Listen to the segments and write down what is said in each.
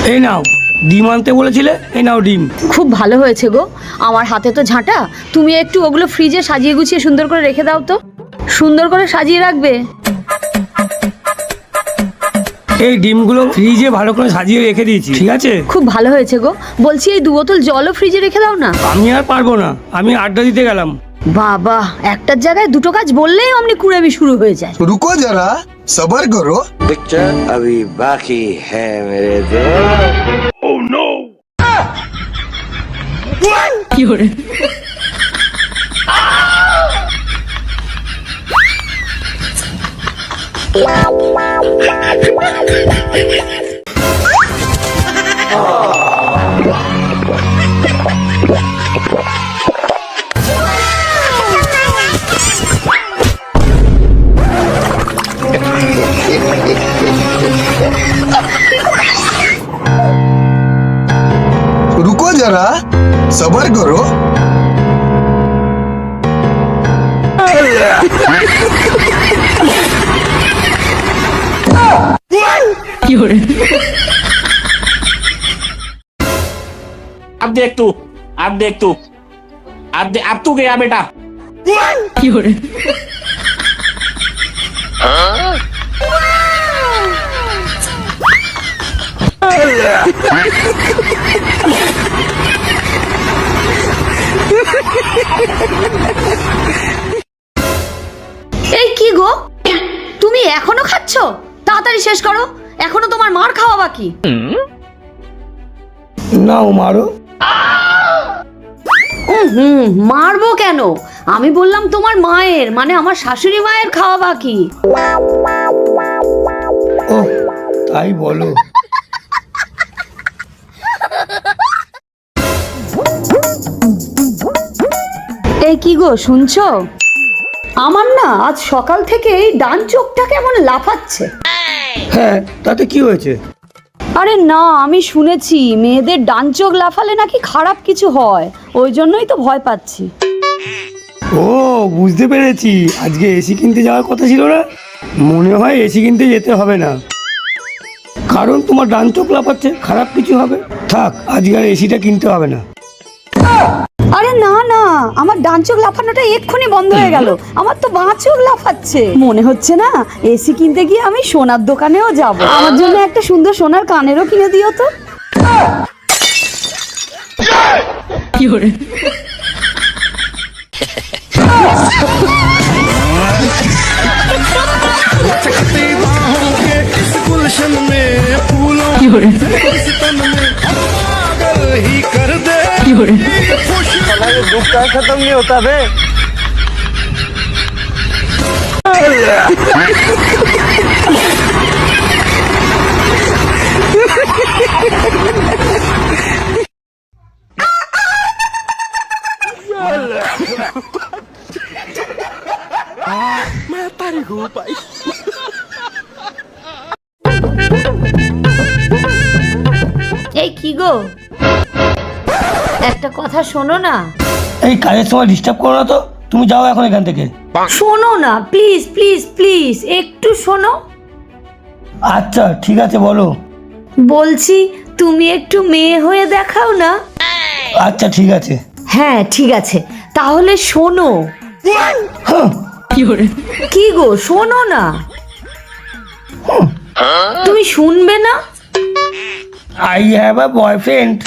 এই নাও ডিম আনতে বলেছিলে, এই নাও ডিম। খুব ভালো হয়েছে গো, আমার হাতে তো ঝাঁটা। তুমি একটু ওগুলো ফ্রিজে সাজিয়ে গুছিয়ে সুন্দর করে রেখে দাও তো। সুন্দর করে সাজিয়ে রাখবে। এই ডিমগুলো ফ্রিজে ভালো করে সাজিয়ে রেখে দিয়েছি, ঠিক আছে? খুব ভালো হয়েছে গো। বলছি এই 2 বোতল জলও ফ্রিজে রেখে দাও না। আমি আর পারবো না, আমি আড্ডা দিতে গেলাম। বাবা, একটার জায়গায় দুটো কাজ বললেই অমনি কুড়েমি শুরু হয়ে যায়। रुको जरा सबर करो। पिक्चर अभी बाकी है मेरे दोस्त। কি করে? रुको जरा सबर करो। কি করে? अब देख तू, अब देख तू, अब तू गया बेटा। কি করে? এই কি গো, তুমি এখনো খাচ্ছ? তাড়াতাড়ি শেষ করো, এখনো তোমার মার খাওয়া বাকি। নাও মারো। মারবো কেন? আমি বললাম তোমার মায়ের, মানে আমার শাশুড়ি মায়ের খাওয়া বাকি। ও তাই বলো। এই কি গো, শুনছো? আমার না আজ সকাল থেকে এই ডান চোখটা কেমন লাফাচ্ছে। হ্যাঁ, তাতে কি হয়েছে? আরে না, আমি শুনেছি মেয়েদের ডান চোখ লাফালে নাকি খারাপ কিছু হয়, ওই জন্যই তো ভয় পাচ্ছি। ও বুঝতে পেরেছি, আজকে এসি কিনতে যাওয়ার কথা ছিল না? মনে হয় এসি কিনতে যেতে হবে না, কারণ তোমার ডান চোখ লাফাচ্ছে, খারাপ কিছু হবে। থাক, আজকে আর এসিটা কিনতে হবে না। আরে না না, আমার ডান চোখ লাফানোটা এক্ষুনি বন্ধ হয়ে গেল, আমার তো বাঁ চোখ লাফাচ্ছে। মনে হচ্ছে না এসি কিনতে গিয়ে আমি সোনার দোকানেও যাব। আমার জন্য একটা সুন্দর সোনার কানেরও কিনে দিও তো। কি করে? কি করে? কি করে? दुख खत्म नहीं होता बे। मैं तारी हूँ भाई। এই কি গো, একটা কথা শোনো না। এই কাজের সময় ডিস্টার্ব করো না তো, তুমি যাও এখন এখান থেকে। শোনো না প্লিজ প্লিজ প্লিজ, একটু শোনো। আচ্ছা ঠিক আছে, বলো। বলছি তুমি একটু মেয়ে হয়ে দেখাও না। আচ্ছা ঠিক আছে। হ্যাঁ ঠিক আছে, তাহলে শোনো। কি গো, শোনো না। তুমি শুনবে না? I have a boyfriend.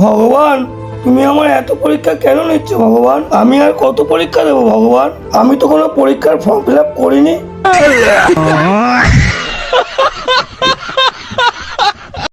ভগবান, তুমি আমার এত পরীক্ষা কেন নিচ্ছ ভগবান? আমি আর কত পরীক্ষা দেবো ভগবান? আমি তো কোনো পরীক্ষার ফর্ম ফিল আপ করিনি।